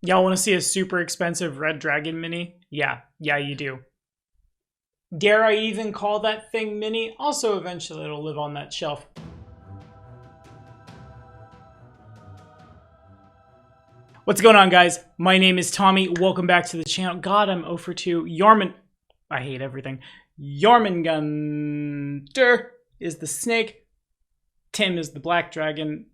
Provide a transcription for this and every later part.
Y'all want to see a super expensive red dragon mini? Yeah, you do. Dare I even call that thing mini? Also, eventually it'll live on that shelf. What's going on, guys? My name is Tommy. Welcome back to the channel. God, I'm 0 for 2. I hate everything. Jormungandr is the snake. Tim is the black dragon.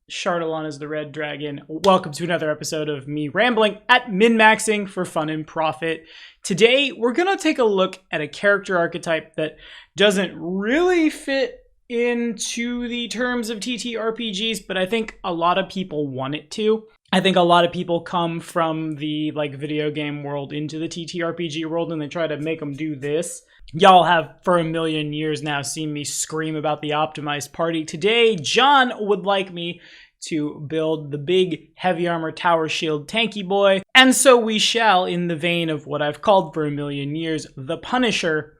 Chardalon is the red dragon. Welcome to another episode of me rambling at min-maxing for fun and profit. Today, we're going to take a look at a character archetype that doesn't really fit into the terms of TTRPGs, but I think a lot of people want it to. I think a lot of people come from the video game world into the TTRPG world and they try to make them do this. Y'all have for a million years now seen me scream about the optimized party. Today, John would like me to build the big heavy armor tower shield tanky boy. And so we shall, in the vein of what I've called for a million years, the Punisher.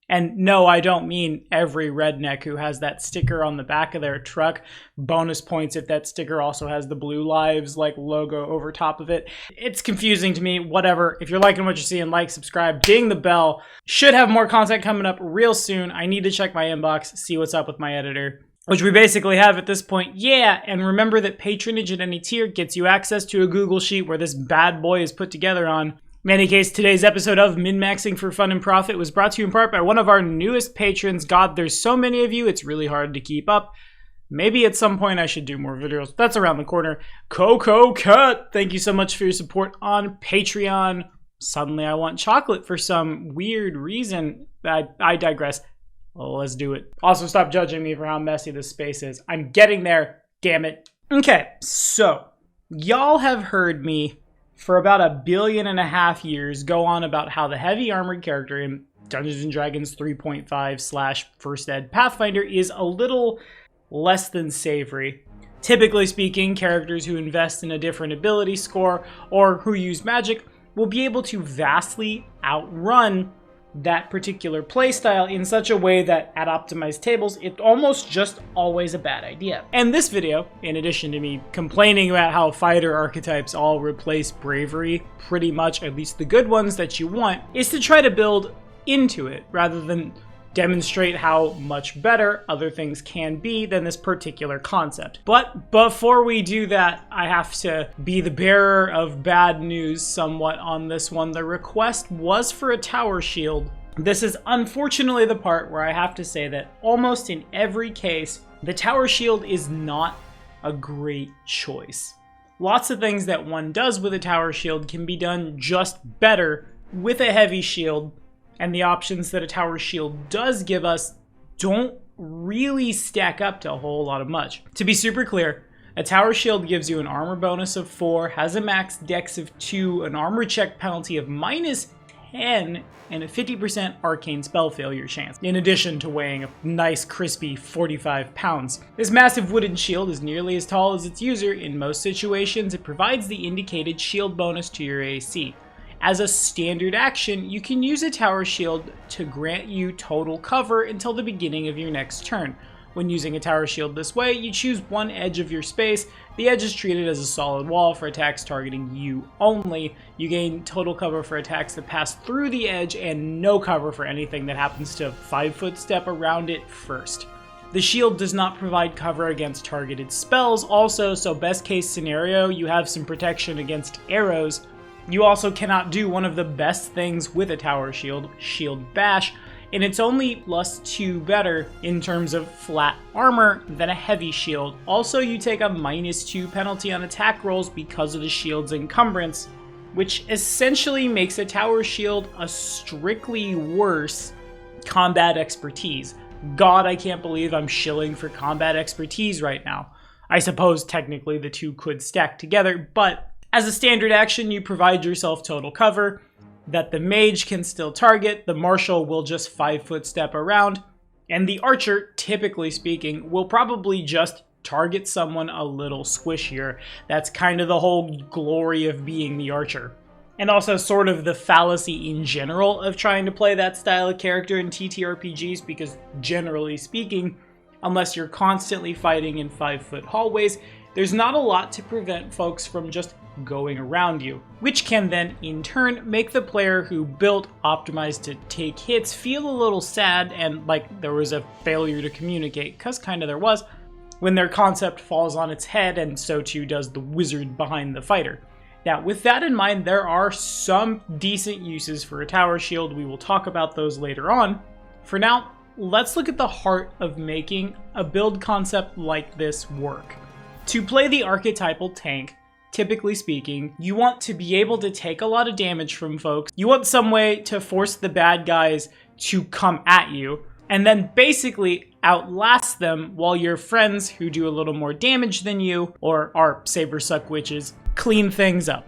And no, I don't mean every redneck who has that sticker on the back of their truck. Bonus points if that sticker also has the Blue Lives logo over top of it. It's confusing to me, whatever. If you're liking what you're seeing, like, subscribe, ding the bell. Should have more content coming up real soon. I need to check my inbox, see what's up with my editor, which we basically have at this point. Yeah, and remember that patronage at any tier gets you access to a Google Sheet where this bad boy is put together on. In any case, today's episode of Min-Maxing for Fun and Profit was brought to you in part by one of our newest patrons. God, there's so many of you, it's really hard to keep up. Maybe at some point I should do more videos. That's around the corner. Coco Cut! Thank you so much for your support on Patreon. Suddenly I want chocolate for some weird reason. I digress. Well, let's do it. Also, stop judging me for how messy this space is. I'm getting there, damn it. Okay, so, y'all have heard me for about 1.5 billion years go on about how the heavy armored character in Dungeons & Dragons 3.5 / First Ed Pathfinder is a little less than savory. Typically speaking, characters who invest in a different ability score or who use magic will be able to vastly outrun that particular playstyle in such a way that at optimized tables, it's almost just always a bad idea. And this video, in addition to me complaining about how fighter archetypes all replace bravery, pretty much, at least the good ones that you want, is to try to build into it rather than demonstrate how much better other things can be than this particular concept. But before we do that, I have to be the bearer of bad news somewhat on this one. The request was for a tower shield. This is unfortunately the part where I have to say that almost in every case, the tower shield is not a great choice. Lots of things that one does with a tower shield can be done just better with a heavy shield, and the options that a tower shield does give us don't really stack up to a whole lot of much. To be super clear, a tower shield gives you an armor bonus of 4, has a max dex of 2, an armor check penalty of -10, and a 50% arcane spell failure chance, in addition to weighing a nice crispy 45 pounds. This massive wooden shield is nearly as tall as its user. In most situations, it provides the indicated shield bonus to your AC. As a standard action, you can use a tower shield to grant you total cover until the beginning of your next turn. When using a tower shield this way, you choose one edge of your space. The edge is treated as a solid wall for attacks targeting you only. You gain total cover for attacks that pass through the edge and no cover for anything that happens to 5-foot step around it first. The shield does not provide cover against targeted spells also, so best case scenario, you have some protection against arrows. You also cannot do one of the best things with a tower shield, Shield Bash, and it's only +2 better in terms of flat armor than a heavy shield. Also, you take a -2 penalty on attack rolls because of the shield's encumbrance, which essentially makes a tower shield a strictly worse combat expertise. God, I can't believe I'm shilling for combat expertise right now. I suppose technically the two could stack together, but as a standard action, you provide yourself total cover that the mage can still target, the marshal will just 5-foot step around, and the archer, typically speaking, will probably just target someone a little squishier. That's kind of the whole glory of being the archer. And also sort of the fallacy in general of trying to play that style of character in TTRPGs, because generally speaking, unless you're constantly fighting in 5-foot hallways, there's not a lot to prevent folks from just going around you, which can then in turn make the player who built optimized to take hits feel a little sad and like there was a failure to communicate, because kind of there was, when their concept falls on its head, and so too does the wizard behind the fighter. Now, with that in mind, there are some decent uses for a tower shield. We will talk about those later on. For now, let's look at the heart of making a build concept like this work. To play the archetypal tank, typically speaking, you want to be able to take a lot of damage from folks. You want some way to force the bad guys to come at you, and then basically outlast them while your friends who do a little more damage than you, or are saber suck witches, clean things up.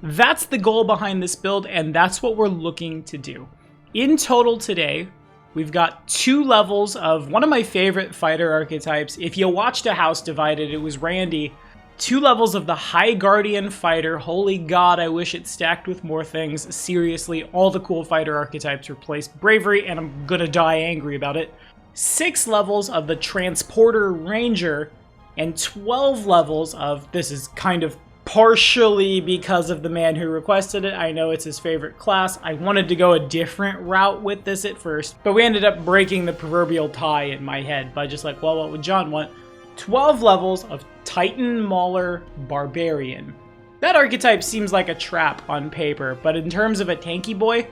That's the goal behind this build, and that's what we're looking to do. In total today, we've got 2 levels of one of my favorite fighter archetypes. If you watched A House Divided, it was Randy. 2 levels of the High Guardian fighter. Holy God, I wish it stacked with more things. Seriously, all the cool fighter archetypes replaced Bravery, and I'm gonna die angry about it. 6 levels of the Transporter Ranger, and 12 levels of, this is kind of partially because of the man who requested it. I know it's his favorite class. I wanted to go a different route with this at first, but we ended up breaking the proverbial tie in my head by just like, well, what would John want? 12 levels of Titan Mauler Barbarian. That archetype seems like a trap on paper, but in terms of a tanky boy,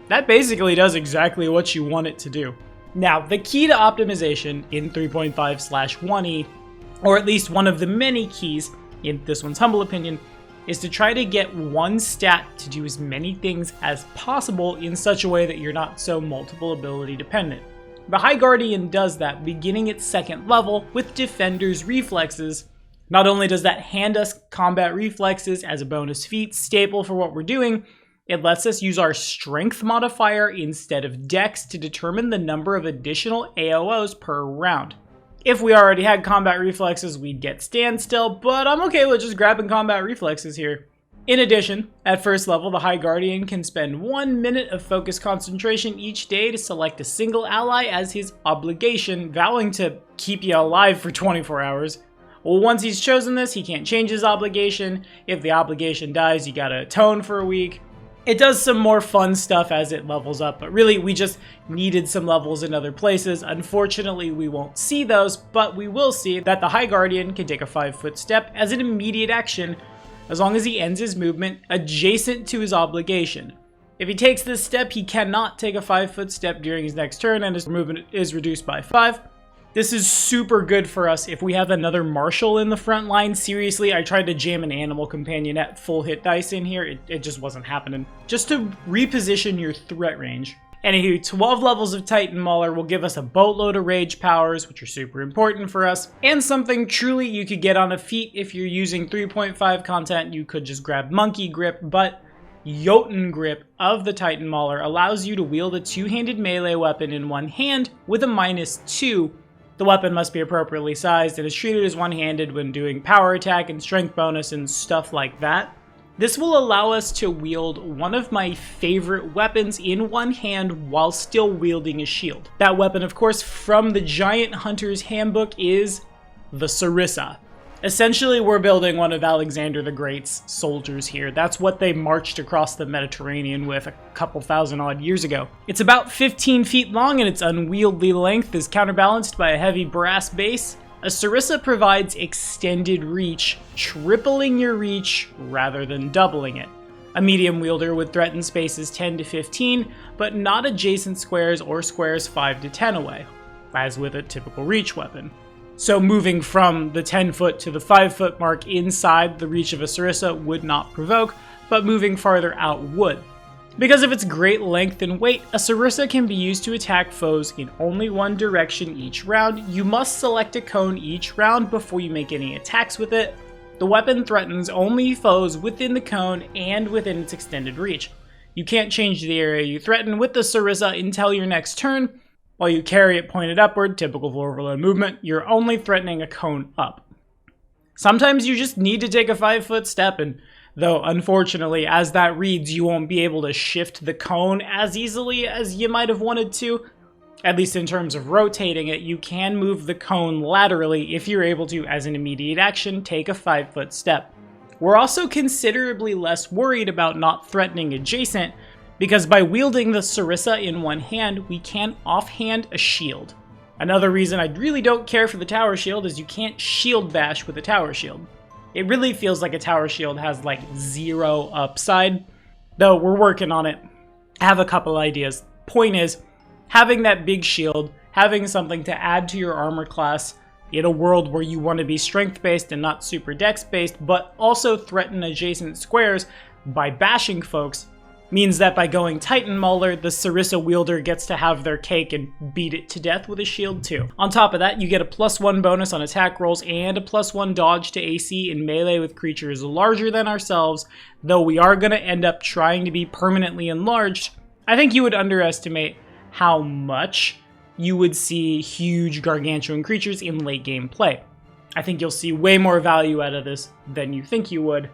that basically does exactly what you want it to do. Now, the key to optimization in 3.5/1E, or at least one of the many keys, in this one's humble opinion, is to try to get one stat to do as many things as possible in such a way that you're not so multiple ability dependent. The High Guardian does that, beginning at 2nd level with Defender's Reflexes. Not only does that hand us combat reflexes as a bonus feat, staple for what we're doing, it lets us use our Strength modifier instead of Dex to determine the number of additional AOOs per round. If we already had combat reflexes, we'd get Standstill, but I'm okay with just grabbing combat reflexes here. In addition, at 1st level, the High Guardian can spend 1 minute of focus concentration each day to select a single ally as his obligation, vowing to keep you alive for 24 hours. Well, once he's chosen this, he can't change his obligation. If the obligation dies, you gotta atone for a week. It does some more fun stuff as it levels up, but really we just needed some levels in other places. Unfortunately, we won't see those, but we will see that the High Guardian can take a 5-foot step as an immediate action as long as he ends his movement adjacent to his obligation. If he takes this step, he cannot take a 5-foot step during his next turn, and his movement is reduced by 5. This is super good for us if we have another Marshal in the front line. Seriously, I tried to jam an Animal Companion at full hit dice in here. It just wasn't happening. Just to reposition your threat range. Anywho, 12 levels of Titan Mauler will give us a boatload of rage powers, which are super important for us, and something truly you could get on a feat if you're using 3.5 content. You could just grab Monkey Grip, but Jotun Grip of the Titan Mauler allows you to wield a 2-handed melee weapon in one hand with a -2. The weapon must be appropriately sized and is treated as one-handed when doing power attack and strength bonus and stuff like that. This will allow us to wield one of my favorite weapons in one hand while still wielding a shield. That weapon, of course, from the Giant Hunter's Handbook is the Sarissa. Essentially, we're building one of Alexander the Great's soldiers here. That's what they marched across the Mediterranean with a couple thousand odd years ago. It's about 15 feet long, and its unwieldy length is counterbalanced by a heavy brass base. A Sarissa provides extended reach, tripling your reach rather than doubling it. A medium wielder would threaten spaces 10 to 15, but not adjacent squares or squares 5 to 10 away, as with a typical reach weapon. So moving from the 10-foot to the 5-foot mark inside the reach of a Sarissa would not provoke, but moving farther out would. Because of its great length and weight, a Sarissa can be used to attack foes in only one direction each round. You must select a cone each round before you make any attacks with it. The weapon threatens only foes within the cone and within its extended reach. You can't change the area you threaten with the Sarissa until your next turn. While you carry it pointed upward, typical for overload movement, you're only threatening a cone up. Sometimes you just need to take a 5-foot step, and though unfortunately as that reads you won't be able to shift the cone as easily as you might have wanted to, at least in terms of rotating it, you can move the cone laterally if you're able to, as an immediate action, take a 5-foot step. we're also considerably less worried about not threatening adjacent, because by wielding the Sarissa in one hand, we can offhand a shield. Another reason I really don't care for the tower shield is you can't shield bash with a tower shield. It really feels like a tower shield has like 0 upside, though we're working on it. I have a couple ideas. Point is, having that big shield, having something to add to your armor class in a world where you want to be strength-based and not super dex-based, but also threaten adjacent squares by bashing folks, means that by going Titan Mauler, the Sarissa wielder gets to have their cake and beat it to death with a shield too. On top of that, you get a +1 bonus on attack rolls and a +1 dodge to AC in melee with creatures larger than ourselves, though we are going to end up trying to be permanently enlarged. I think you would underestimate how much you would see huge gargantuan creatures in late game play. I think you'll see way more value out of this than you think you would.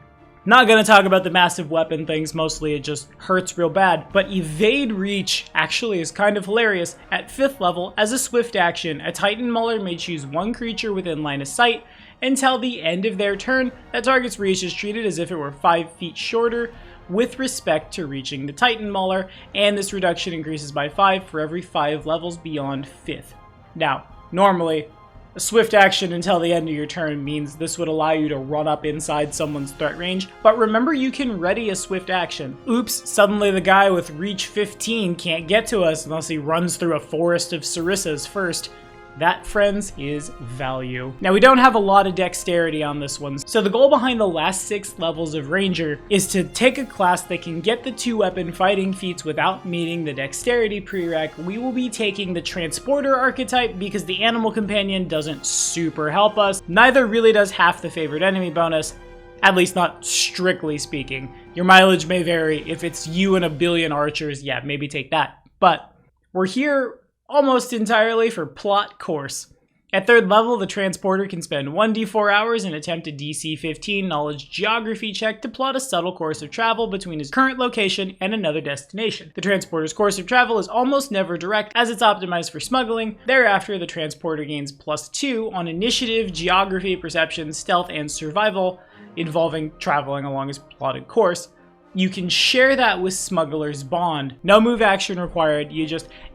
Not going to talk about the massive weapon things, mostly it just hurts real bad, but Evade Reach actually is kind of hilarious. At 5th level, as a swift action, a Titan Mauler may choose one creature within line of sight until the end of their turn. That target's reach is treated as if it were 5 feet shorter with respect to reaching the Titan Mauler, and this reduction increases by 5 for every 5 levels beyond 5th. Now, normally, a swift action until the end of your turn means this would allow you to run up inside someone's threat range, but remember you can ready a swift action. Oops, suddenly the guy with reach 15 can't get to us unless he runs through a forest of Sarissas first. That, friends, is value. Now, we don't have a lot of dexterity on this one, so the goal behind the last 6 levels of Ranger is to take a class that can get the 2-weapon fighting feats without meeting the dexterity prereq. We will be taking the Transporter archetype because the Animal Companion doesn't super help us. Neither really does half the favored enemy bonus, at least not strictly speaking. Your mileage may vary. If it's you and a billion archers, yeah, maybe take that. But we're here almost entirely for plot course. At 3rd level, the Transporter can spend 1d4 hours and attempt a DC 15 knowledge geography check to plot a subtle course of travel between his current location and another destination. The Transporter's course of travel is almost never direct as it's optimized for smuggling. Thereafter, the Transporter gains +2 on initiative, geography, perception, stealth, and survival involving traveling along his plotted course. You can share that with Smuggler's Bond. No move action required,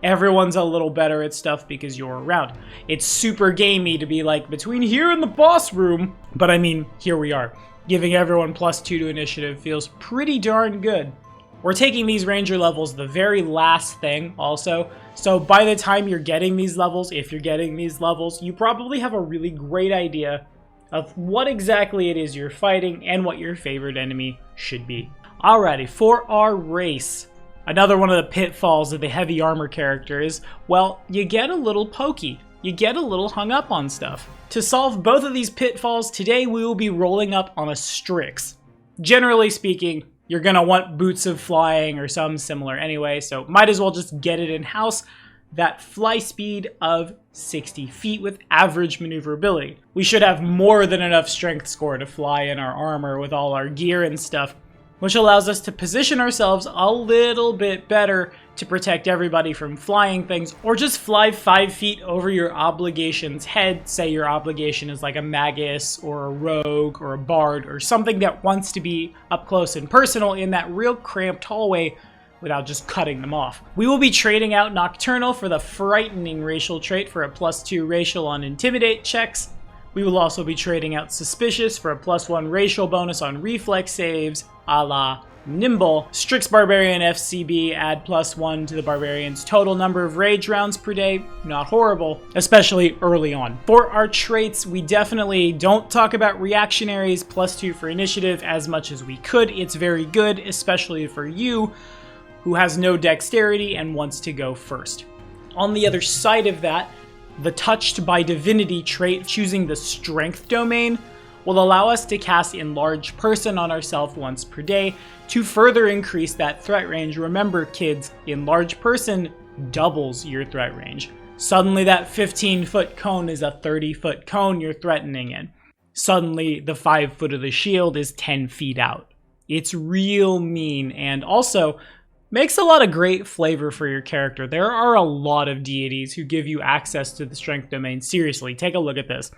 everyone's a little better at stuff because you're around. It's super gamey to be like, between here and the boss room, but I mean, here we are. Giving everyone +2 to initiative feels pretty darn good. We're taking these Ranger levels the very last thing also, so by the time you're getting these levels, if you're getting these levels, you probably have a really great idea of what exactly it is you're fighting and what your favorite enemy should be. Alrighty, for our race, another one of the pitfalls of the heavy armor character is, well, you get a little pokey. You get a little hung up on stuff. To solve both of these pitfalls, today we will be rolling up on a Strix. Generally speaking, you're going to want Boots of Flying or some similar anyway, so might as well just get it in-house. That fly speed of 60 feet with average maneuverability. We should have more than enough strength score to fly in our armor with all our gear and stuff, which allows us to position ourselves a little bit better to protect everybody from flying things, or just fly 5 feet over your obligation's head. Say your obligation is like a magus or a rogue or a bard or something that wants to be up close and personal in that real cramped hallway without just cutting them off. We will be trading out Nocturnal for the frightening racial trait for a +2 racial on Intimidate checks. We will also be trading out Suspicious for a +1 racial bonus on reflex saves, a la Nimble. Strix Barbarian FCB add +1 to the Barbarian's total number of rage rounds per day. Not horrible, especially early on. For our traits, we definitely don't talk about reactionaries. +2 for initiative as much as we could. It's very good, especially for you, who has no dexterity and wants to go first. On the other side of that, the Touched by Divinity trait, choosing the Strength domain, will allow us to cast Enlarge Person on ourselves once per day to further increase that threat range. Remember, kids, Enlarge Person doubles your threat range. Suddenly that 15-foot cone is a 30-foot cone you're threatening in. Suddenly the 5 foot of the shield is 10 feet out. It's real mean, and also makes a lot of great flavor for your character. There are a lot of deities who give you access to the strength domain. Seriously, take a look at this.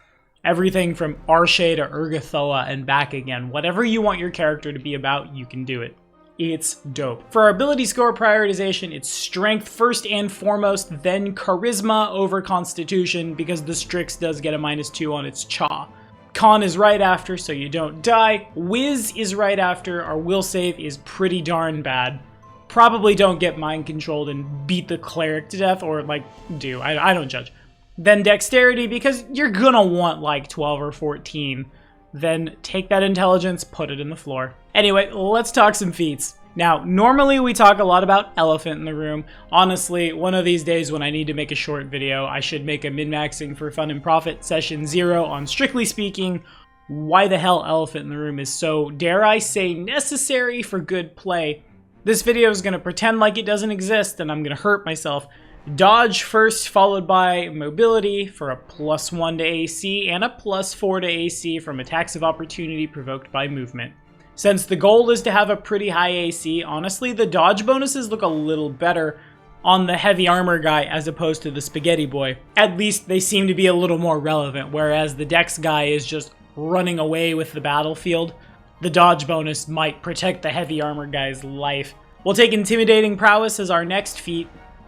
Everything from Arshay to Urgathoa and back again. Whatever you want your character to be about, you can do it. It's dope. For our ability score prioritization, it's strength first and foremost, then charisma over constitution, because the Strix does get a -2 on its Cha. Con is right after, so you don't die. Wiz is right after. Our will save is pretty darn bad. Probably don't get mind controlled and beat the cleric to death, or like do. I don't judge. Then dexterity, because you're gonna want like 12 or 14. Then take that intelligence, put it in the floor. Anyway, let's talk some feats. Now, normally we talk a lot about elephant in the room. Honestly, one of these days when I need to make a short video, I should make a min-maxing for fun and profit session 0 on strictly speaking why the hell elephant in the room is so, dare I say, necessary for good play. This video is going to pretend like it doesn't exist and I'm going to hurt myself. Dodge first, followed by mobility for a +1 to AC and a +4 to AC from attacks of opportunity provoked by movement. Since the goal is to have a pretty high AC, honestly, the dodge bonuses look a little better on the heavy armor guy as opposed to the spaghetti boy. At least they seem to be a little more relevant, whereas the dex guy is just running away with the battlefield. The dodge bonus might protect the heavy armor guy's life. We'll take intimidating prowess as our next feat.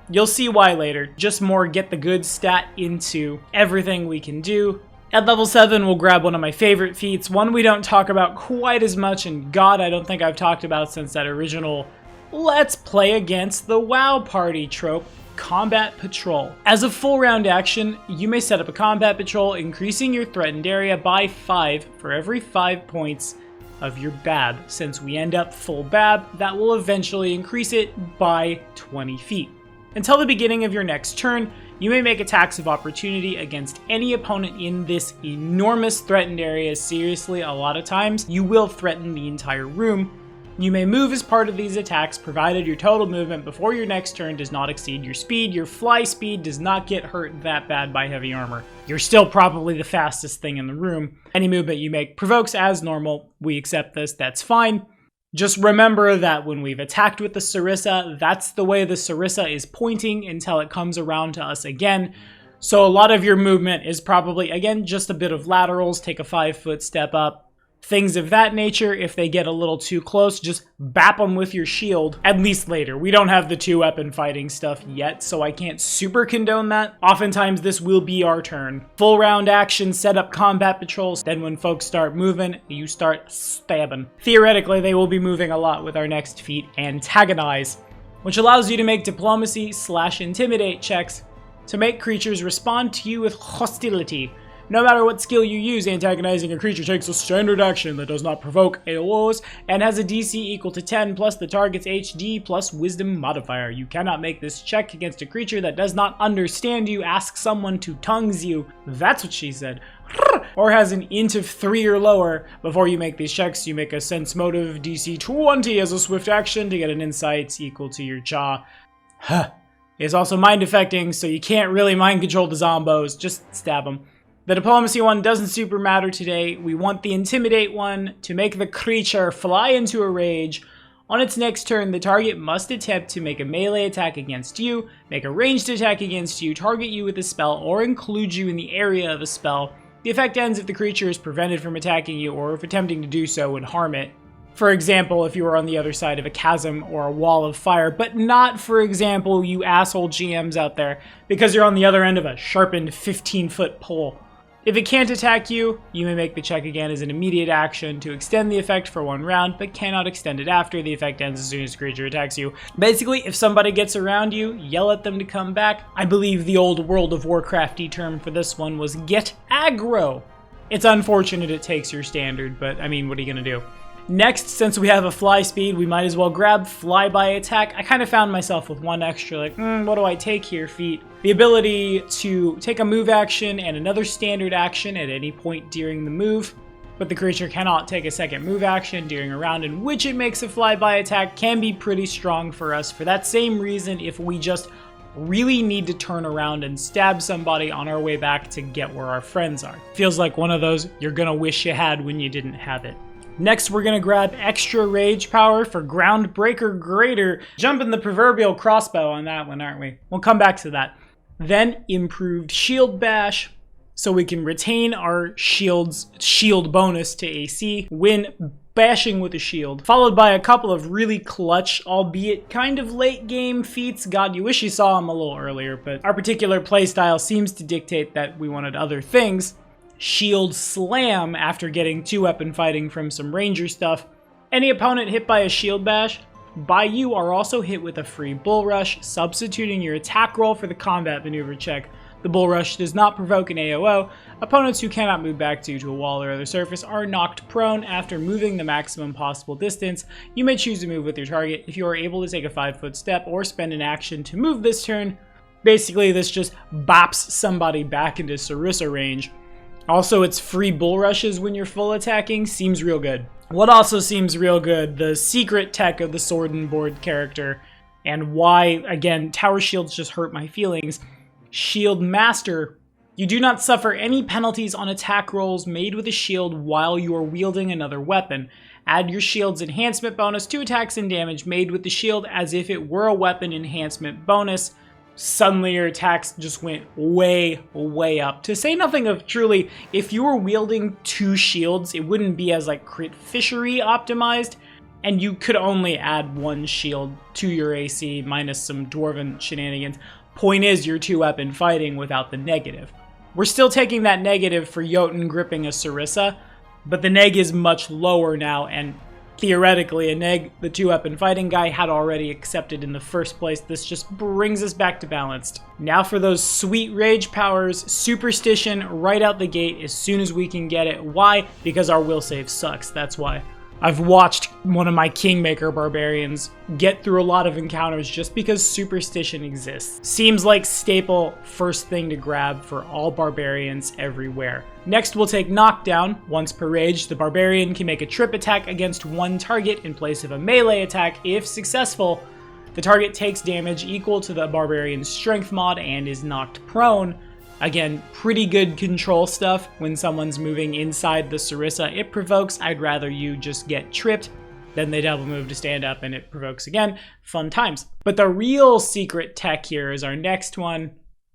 You'll see why later. Just more get the good stat into everything we can do. At level 7, we'll grab one of my favorite feats, one we don't talk about quite as much, and God, I don't think I've talked about since that original let's play against the WoW party trope, Combat Patrol. As a full round action, you may set up a Combat Patrol, increasing your threatened area by 5 for every 5 points of your BAB. Since we end up full BAB, that will eventually increase it by 20 feet. Until the beginning of your next turn, you may make attacks of opportunity against any opponent in this enormous threatened area. Seriously, a lot of times, you will threaten the entire room. You may move as part of these attacks, provided your total movement before your next turn does not exceed your speed. Your fly speed does not get hurt that bad by heavy armor. You're still probably the fastest thing in the room. Any movement you make provokes as normal. We accept this, that's fine. Just remember that when we've attacked with the Sarissa, that's the way the Sarissa is pointing until it comes around to us again. So a lot of your movement is probably, again, just a bit of laterals, take a 5-foot step up. Things of that nature. If they get a little too close, just bap them with your shield, at least later. We don't have the 2-weapon fighting stuff yet, so I can't super condone that. Oftentimes this will be our turn. Full round action, set up combat patrols, then when folks start moving, you start stabbing. Theoretically, they will be moving a lot with our next feat, Antagonize, which allows you to make diplomacy/intimidate checks to make creatures respond to you with hostility. No matter what skill you use, antagonizing a creature takes a standard action that does not provoke AOs and has a DC equal to 10 plus the target's HD plus wisdom modifier. You cannot make this check against a creature that does not understand you. Ask someone to tongues you. That's what she said. Or has an int of 3 or lower. Before you make these checks, you make a sense motive DC 20 as a swift action to get an insight equal to your Cha. It's also mind affecting, so you can't really mind control the zombos. Just stab them. The diplomacy one doesn't super matter today. We want the intimidate one to make the creature fly into a rage. On its next turn, the target must attempt to make a melee attack against you, make a ranged attack against you, target you with a spell, or include you in the area of a spell. The effect ends if the creature is prevented from attacking you or if attempting to do so would harm it. For example, if you were on the other side of a chasm or a wall of fire, but not, for example, you asshole GMs out there, because you're on the other end of a sharpened 15-foot pole. If it can't attack you, you may make the check again as an immediate action to extend the effect for 1 round, but cannot extend it after. The effect ends as soon as the creature attacks you. Basically, if somebody gets around you, yell at them to come back. I believe the old World of Warcrafty term for this one was get aggro. It's unfortunate it takes your standard, but I mean, what are you gonna do? Next, since we have a fly speed, we might as well grab flyby attack. I kind of found myself with one extra, like, what do I take here, feat? The ability to take a move action and another standard action at any point during the move, but the creature cannot take a second move action during a round in which it makes a flyby attack can be pretty strong for us. For that same reason, if we just really need to turn around and stab somebody on our way back to get where our friends are. Feels like one of those you're gonna wish you had when you didn't have it. Next, we're gonna grab extra rage power for Groundbreaker Greater. Jumping the proverbial crossbow on that one, aren't we? We'll come back to that. Then improved shield bash, so we can retain our shield bonus to AC when bashing with a shield, followed by a couple of really clutch, albeit kind of late game feats. God, you wish you saw them a little earlier, but our particular playstyle seems to dictate that we wanted other things. Shield Slam after getting 2-weapon fighting from some ranger stuff. Any opponent hit by a shield bash by you are also hit with a free bull rush, substituting your attack roll for the combat maneuver check. The bull rush does not provoke an AOO. Opponents who cannot move back due to a wall or other surface are knocked prone after moving the maximum possible distance. You may choose to move with your target if you are able to take a 5-foot step or spend an action to move this turn. Basically, this just bops somebody back into Sarissa range. Also, it's free bull rushes when you're full attacking. Seems real good. What also seems real good, the secret tech of the Sword and Board character, and why, again, tower shields just hurt my feelings. Shield Master. You do not suffer any penalties on attack rolls made with a shield while you are wielding another weapon. Add your shield's enhancement bonus to attacks and damage made with the shield as if it were a weapon enhancement bonus. Suddenly your attacks just went way, way up. To say nothing of truly, if you were wielding 2 shields, it wouldn't be as like crit fishery optimized, and you could only add 1 shield to your AC minus some dwarven shenanigans. Point is, you're 2-weapon fighting without the negative. We're still taking that negative for Jotun gripping a Sarissa, but the neg is much lower now, and theoretically, a neg the 2-weapon fighting guy had already accepted in the first place. This just brings us back to balanced. Now for those sweet rage powers, Superstition right out the gate as soon as we can get it. Why? Because our will save sucks, that's why. I've watched one of my Kingmaker barbarians get through a lot of encounters just because Superstition exists. Seems like staple first thing to grab for all barbarians everywhere. Next we'll take Knockdown. Once per rage, the barbarian can make a trip attack against one target in place of a melee attack. If successful, the target takes damage equal to the barbarian's strength mod and is knocked prone. Again, pretty good control stuff when someone's moving inside the Sarissa. It provokes. I'd rather you just get tripped. Then they double move to stand up and it provokes again. Fun times. But the real secret tech here is our next one,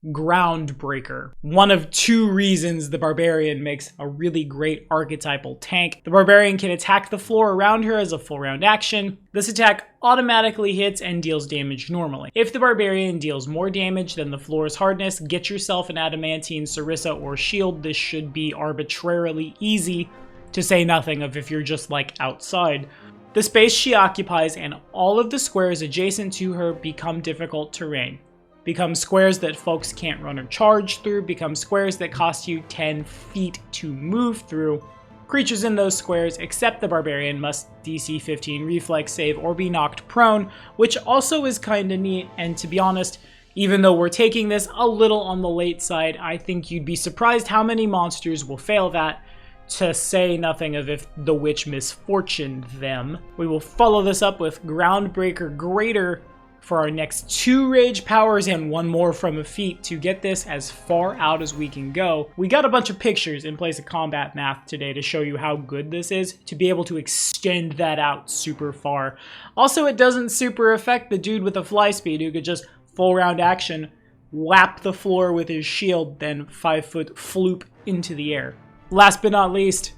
Groundbreaker. One of 2 reasons the Barbarian makes a really great archetypal tank. The Barbarian can attack the floor around her as a full round action. This attack automatically hits and deals damage normally. If the Barbarian deals more damage than the floor's hardness, get yourself an adamantine Sarissa or shield. This should be arbitrarily easy, to say nothing of if you're just like outside. The space she occupies and all of the squares adjacent to her become difficult terrain. Become squares that folks can't run or charge through, become squares that cost you 10 feet to move through. Creatures in those squares, except the Barbarian, must DC 15 reflex save or be knocked prone, which also is kinda neat, and to be honest, even though we're taking this a little on the late side, I think you'd be surprised how many monsters will fail that, to say nothing of if the witch misfortuned them. We will follow this up with Groundbreaker Greater for our next 2 rage powers and 1 more from a feat to get this as far out as we can go. We got a bunch of pictures in place of combat math today to show you how good this is, to be able to extend that out super far. Also, it doesn't super affect the dude with the fly speed who could just full round action, whap the floor with his shield, then 5-foot floop into the air. Last but not least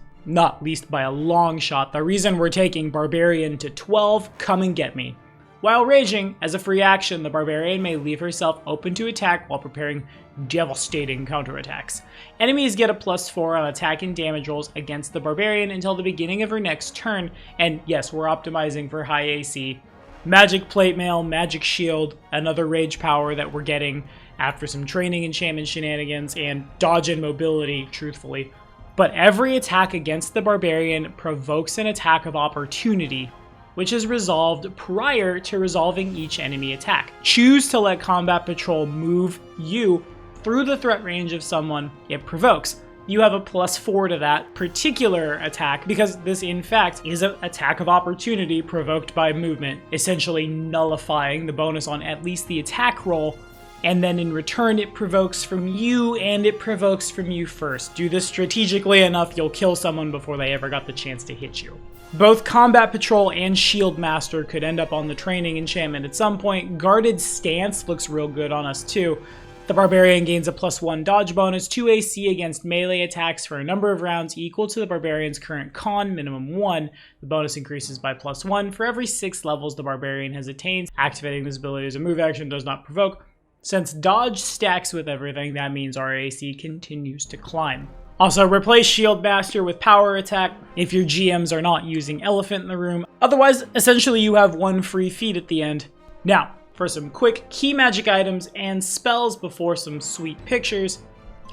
by a long shot, the reason we're taking Barbarian to 12, Come and Get Me. While raging, as a free action, the Barbarian may leave herself open to attack while preparing devastating counterattacks. Enemies get a +4 on attack and damage rolls against the Barbarian until the beginning of her next turn, and yes, we're optimizing for high AC. Magic Plate Mail, Magic Shield, another rage power that we're getting after some training and shaman shenanigans, and dodge and mobility, truthfully. But every attack against the Barbarian provokes an attack of opportunity, which is resolved prior to resolving each enemy attack. Choose to let Combat Patrol move you through the threat range of someone it provokes. You have a +4 to that particular attack because this in fact is an attack of opportunity provoked by movement, essentially nullifying the bonus on at least the attack roll, and then in return it provokes from you and it provokes from you first. Do this strategically enough, you'll kill someone before they ever got the chance to hit you. Both Combat Patrol and Shield Master could end up on the training enchantment at some point. Guarded Stance looks real good on us too. The Barbarian gains a +1 dodge bonus to AC against melee attacks for a number of rounds equal to the Barbarian's current con, minimum 1. The bonus increases by +1 for every 6 levels the Barbarian has attained. Activating this ability as a move action does not provoke. Since dodge stacks with everything, that means our AC continues to climb. Also, replace Shield Master with Power Attack if your GMs are not using Elephant in the Room. Otherwise, essentially you have one free feat at the end. Now, for some quick key magic items and spells before some sweet pictures.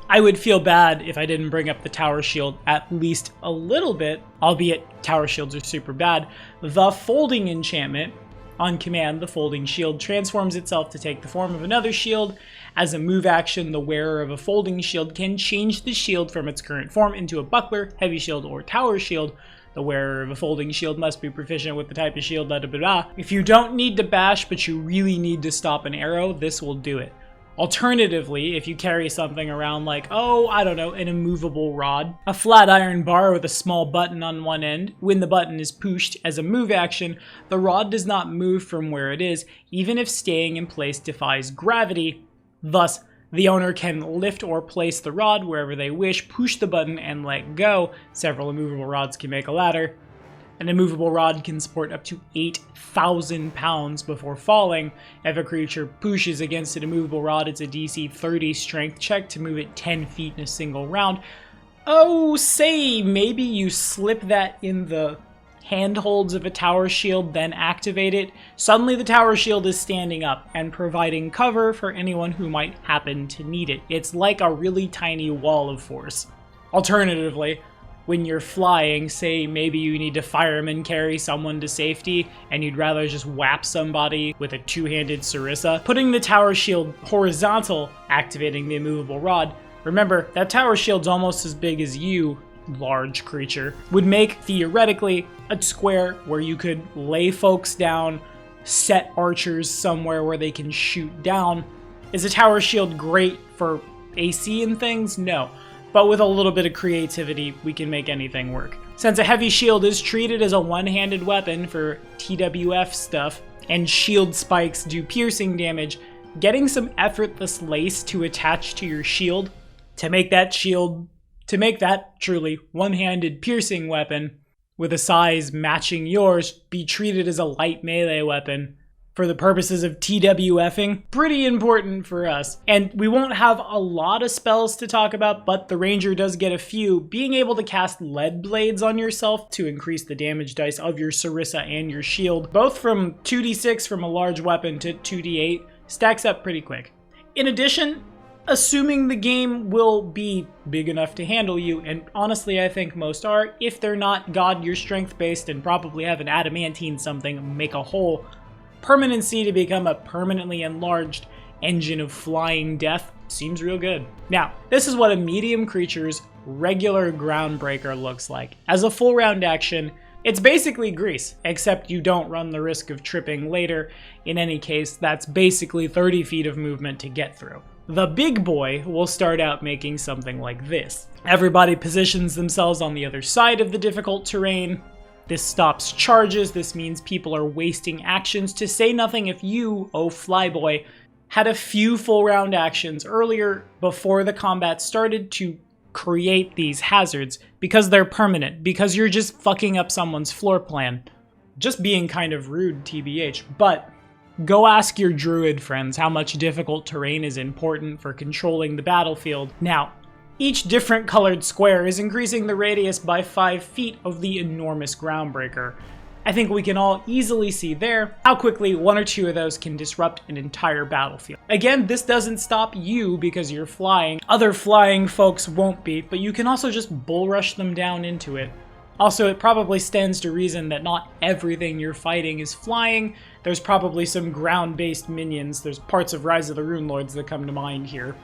I would feel bad if I didn't bring up the Tower Shield at least a little bit, albeit Tower Shields are super bad. The Folding Enchantment. On command, the Folding Shield transforms itself to take the form of another shield. As a move action, the wearer of a Folding Shield can change the shield from its current form into a Buckler, Heavy Shield, or Tower Shield. The wearer of a Folding Shield must be proficient with the type of shield, blah blah blah. If you don't need to bash, but you really need to stop an arrow, this will do it. Alternatively, if you carry something around like, oh, I don't know, an immovable rod, a flat iron bar with a small button on one end, when the button is pushed as a move action, the rod does not move from where it is, even if staying in place defies gravity. Thus, the owner can lift or place the rod wherever they wish, push the button, and let go. Several immovable rods can make a ladder. An immovable rod can support up to 8,000 pounds before falling. If a creature pushes against an immovable rod, it's a DC 30 strength check to move it 10 feet in a single round. Oh, say maybe you slip that in the handholds of a Tower Shield, then activate it. Suddenly the Tower Shield is standing up and providing cover for anyone who might happen to need it. It's like a really tiny wall of force. Alternatively, when you're flying, say maybe you need to fireman carry someone to safety and you'd rather just whap somebody with a two-handed Sarissa, putting the Tower Shield horizontal, activating the immovable rod. Remember, that Tower Shield's almost as big as you, large creature, would make, theoretically, a square where you could lay folks down, set archers somewhere where they can shoot down. Is a Tower Shield great for AC and things? No. But with a little bit of creativity, we can make anything work. Since a heavy shield is treated as a one-handed weapon for TWF stuff, and shield spikes do piercing damage, getting some effortless lace to attach to your shield to make that truly one-handed piercing weapon with a size matching yours be treated as a light melee weapon for the purposes of TWFing, pretty important for us. And we won't have a lot of spells to talk about, but the Ranger does get a few. Being able to cast Lead Blades on yourself to increase the damage dice of your Sarissa and your shield, both from 2d6 from a large weapon to 2d8, stacks up pretty quick. In addition, assuming the game will be big enough to handle you, and honestly I think most are, if they're not God, you're strength based and probably have an adamantine something, make a hole, permanency to become a permanently enlarged engine of flying death seems real good. Now, this is what a medium creature's regular Groundbreaker looks like. As a full round action, it's basically Grease, except you don't run the risk of tripping later. In any case, that's basically 30 feet of movement to get through. The big boy will start out making something like this. Everybody positions themselves on the other side of the difficult terrain. This stops charges. This means people are wasting actions, to say nothing if you, oh Flyboy, had a few full round actions earlier before the combat started to create these hazards, because they're permanent, because you're just fucking up someone's floor plan. Just being kind of rude, TBH. But go ask your druid friends how much difficult terrain is important for controlling the battlefield. Now, each different colored square is increasing the radius by 5 feet of the enormous Groundbreaker. I think we can all easily see there how quickly one or two of those can disrupt an entire battlefield. Again, this doesn't stop you because you're flying. Other flying folks won't be, but you can also just bull rush them down into it. Also, it probably stands to reason that not everything you're fighting is flying. There's probably some ground-based minions. There's parts of Rise of the Runelords that come to mind here.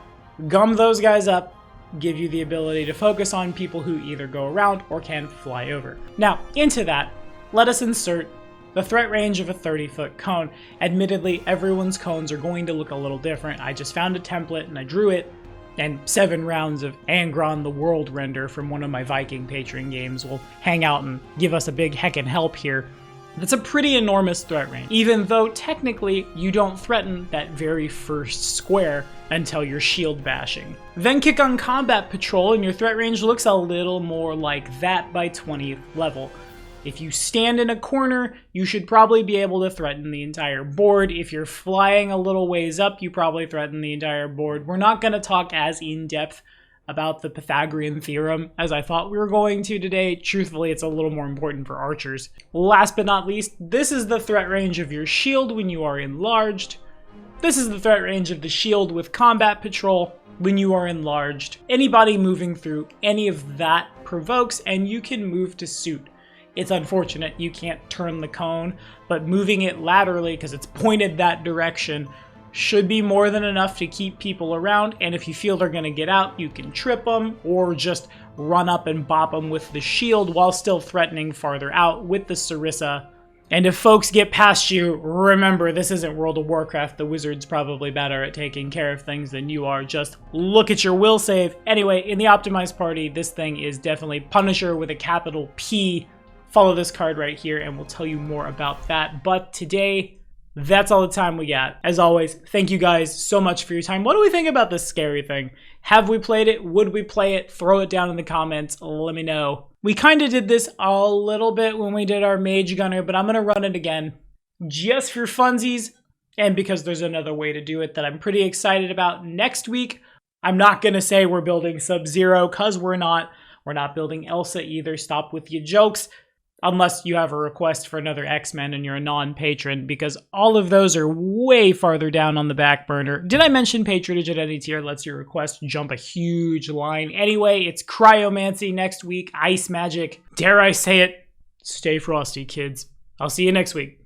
Gum those guys up, give you the ability to focus on people who either go around or can fly over. Now, into that, let us insert the threat range of a 30-foot cone. Admittedly, everyone's cones are going to look a little different. I just found a template and I drew it, and 7 rounds of Angron the World render from one of my Viking Patreon games will hang out and give us a big heckin' help here. That's a pretty enormous threat range, even though technically you don't threaten that very first square until you're shield bashing. Then kick on Combat Patrol and your threat range looks a little more like that by 20th level. If you stand in a corner, you should probably be able to threaten the entire board. If you're flying a little ways up, you probably threaten the entire board. We're not going to talk as in-depth about the Pythagorean theorem as I thought we were going to today. Truthfully, it's a little more important for archers. Last but not least, this is the threat range of your shield when you are enlarged. This is the threat range of the shield with Combat Patrol when you are enlarged. Anybody moving through any of that provokes, and you can move to suit. It's unfortunate you can't turn the cone, but moving it laterally because it's pointed that direction should be more than enough to keep people around, and if you feel they're going to get out, you can trip them or just run up and bop them with the shield while still threatening farther out with the Sarissa. And if folks get past you, remember, this isn't World of Warcraft. The wizard's probably better at taking care of things than you are. Just look at your will save. Anyway, in the optimized party, this thing is definitely Punisher with a capital P. Follow this card right here and we'll tell you more about that. But today, that's all the time we got. As always, thank you guys so much for your time. What do we think about this scary thing? Have we played it? Would we play it? Throw it down in the comments. Let me know. We kind of did this a little bit when we did our Mage Gunner, but I'm going to run it again just for funsies and because there's another way to do it that I'm pretty excited about next week. I'm not going to say we're building Sub-Zero because we're not. We're not building Elsa either. Stop with your jokes. Unless you have a request for another X-Men and you're a non-patron, because all of those are way farther down on the back burner. Did I mention patronage at any tier lets your request jump a huge line? Anyway, it's Cryomancy next week, Ice Magic. Dare I say it? Stay frosty, kids. I'll see you next week.